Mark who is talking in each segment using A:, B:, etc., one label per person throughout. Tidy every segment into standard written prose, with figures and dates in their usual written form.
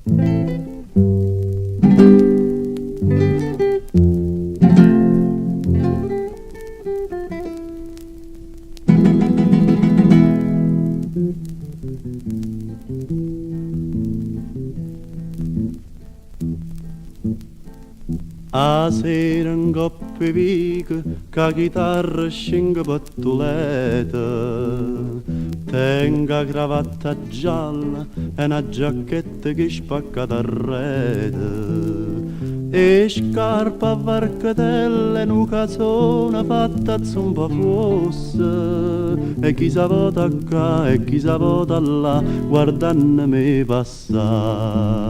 A: A sera in coppia vica, ca chitarra scende pattuleta. Tenga cravatta gialla e una giacchetta che spacca da rete. E scarpa a varcatelle in un casone fatta un po' fosse. E chi sa vota qua e chi sa vota là, guardandomi passare.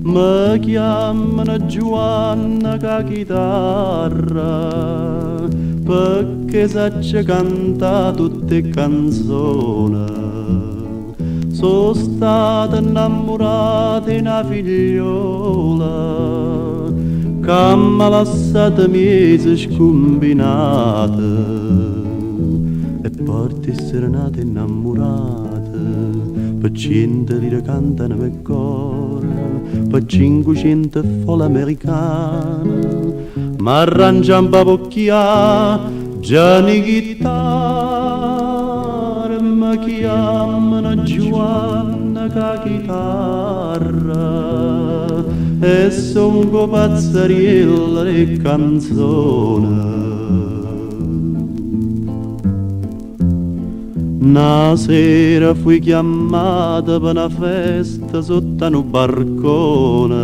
A: Mi chiamano Giovanna ca chitarra perché sacce canta tutte canzoni. Sono stata innamorata di una figliola che m'ha lasciato mesi scombinata e porti serenate innamorate per 100 lire cantano per coro, per 500 folle americane, ma arrangiano papocchia già ni chitarra, mi chiamano Giovanna ca chitarra e son co pazzariella e canzone. Una sera fui chiamata per una festa sotto un barcone,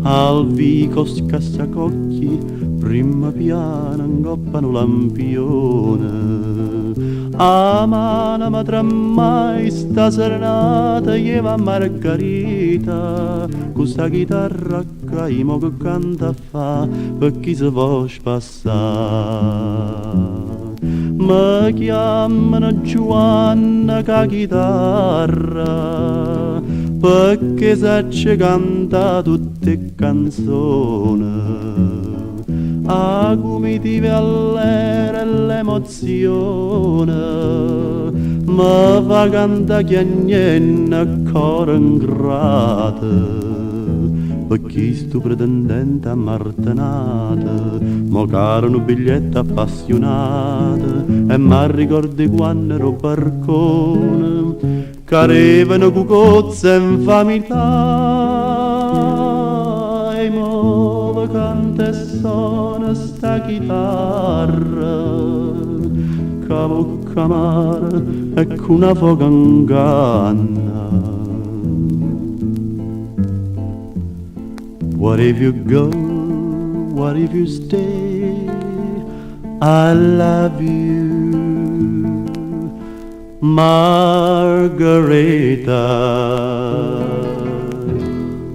A: al vico scassacocchi, prima piana ingoppano lampione. A mano mi trammai sta serenata, ieva Margherita, con sta chitarra caimo che canta fa, per chi se vuol passare. Mi chiamano Giovanna ca chitarra perché sacce canta tutte canzoni. A comitive all'era e l'emozione mi fa cantare chiagnenna a coro ingrata. Per chi sto pretendente a martenata, mo caro un biglietto appassionato, e mi ricordi quando ero barcone, che arrivano cucozze in famiglia, e mo canta e suona sta chitarra, che bocca amara e con una foca inganna. What if you go? What if you stay? I love you, Margareta.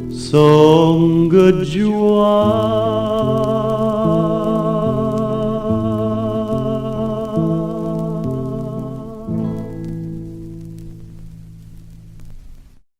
A: Song Juan.